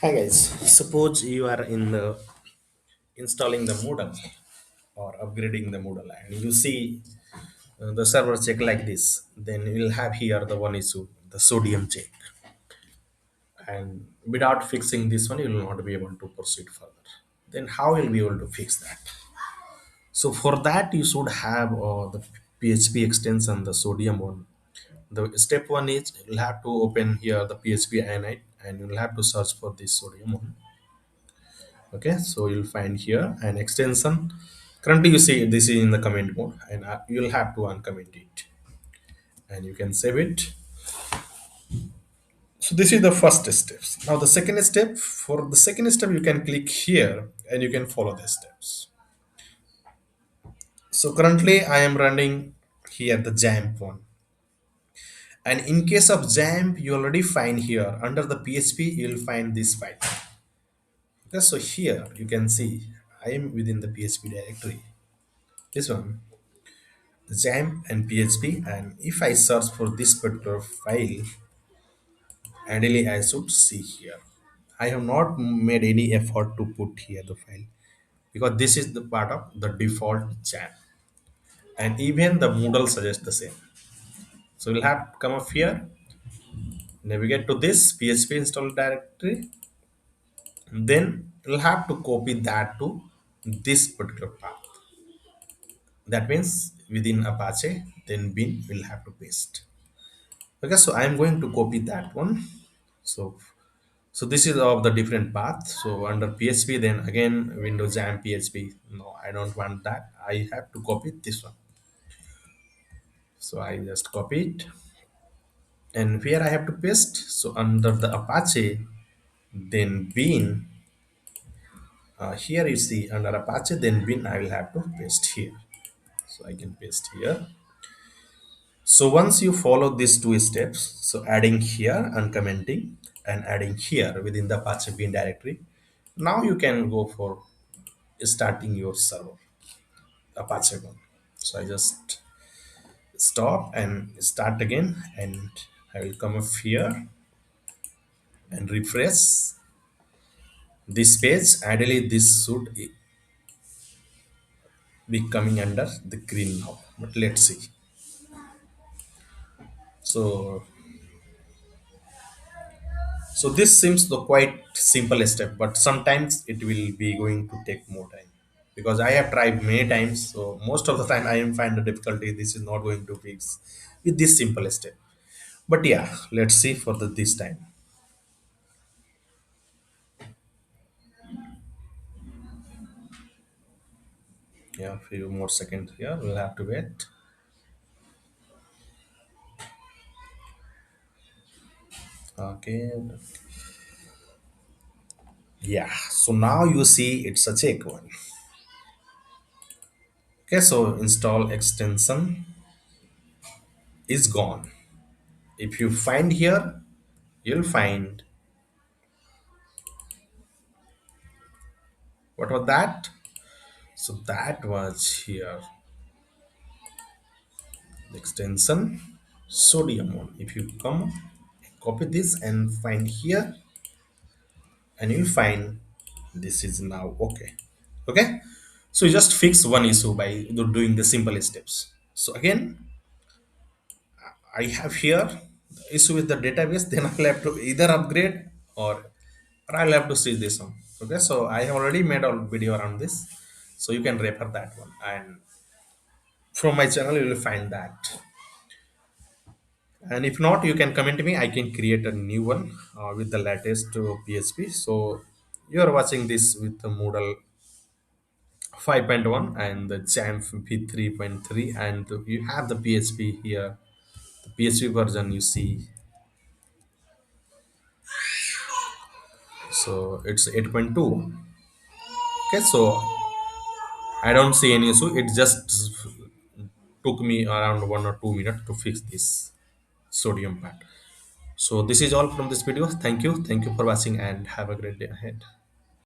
Hi guys, suppose you are in the installing the Moodle or upgrading the Moodle and you see the server check like this, then you'll have here the one issue, the sodium check. And without fixing this one, you will not be able to proceed further. Then how will be able to fix that? So for that, you should have the PHP extension, the sodium one. The step one is you'll have to open here the PHP init and you'll have to search for this sodium one. Okay, so you'll find here an extension. Currently you see this is in the comment mode, and you'll have to uncomment it and you can save it. So this is the first steps. Now the second step, for the second step you can click here and you can follow the steps. So currently I am running here the XAMPP one, and in case of XAMPP you already find here under the PHP you'll find this file. Okay, so here you can see I am within the PHP directory, this one, XAMPP and PHP, and if I search for this particular file, ideally I should see here. I have not made any effort to put here the file because this is the part of the default XAMPP, and even the Moodle suggests the same. So we'll have to come up here, navigate to this PHP install directory, then we'll have to copy that to this particular path. That means within Apache, then bin will have to paste. Okay, so I'm going to copy that one. So this is of the different path. So under PHP, then again Windows Jam PHP. No, I don't want that. I have to copy this one. So I just copy it, and here I have to paste. So under the Apache, then bin. Here you see under Apache, then bin. I will have to paste here. So I can paste here. So once you follow these two steps, so adding here, uncommenting, and adding here within the Apache bin directory, now you can go for starting your server, Apache one. So I just stop and start again, and I will come up here and refresh this page. Ideally, this should be coming under the green now, but let's see. So So this seems the quite simple step, but sometimes it will be going to take more time because I have tried many times. So most of the time I am find the difficulty. This is not going to fix with this simple step. But yeah, let's see for this time. Yeah, a few more seconds here. We'll have to wait. Okay. Yeah. So now you see it's a check one. Okay. So install extension is gone. If you find here, you'll find what was that? So that was here the extension sodium one. If you come copy this and find here, and you'll find this is now okay. Okay, so you just fix one issue by doing the simple steps. So again, I have here the issue with the database. Then I'll have to either upgrade or I'll have to see this one. Okay, so I have already made a video around this, so you can refer that one, and from my channel you will find that. And if not, you can comment me. I can create a new one with the latest PHP. So you are watching this with the Moodle 5.1 and the XAMPP 3.3, and you have the PHP here. The PHP version you see. So it's 8.2. Okay, so I don't see any issue. It just took me around 1 or 2 minutes to fix this sodium part. So this is all from this video. Thank you for watching and have a great day ahead.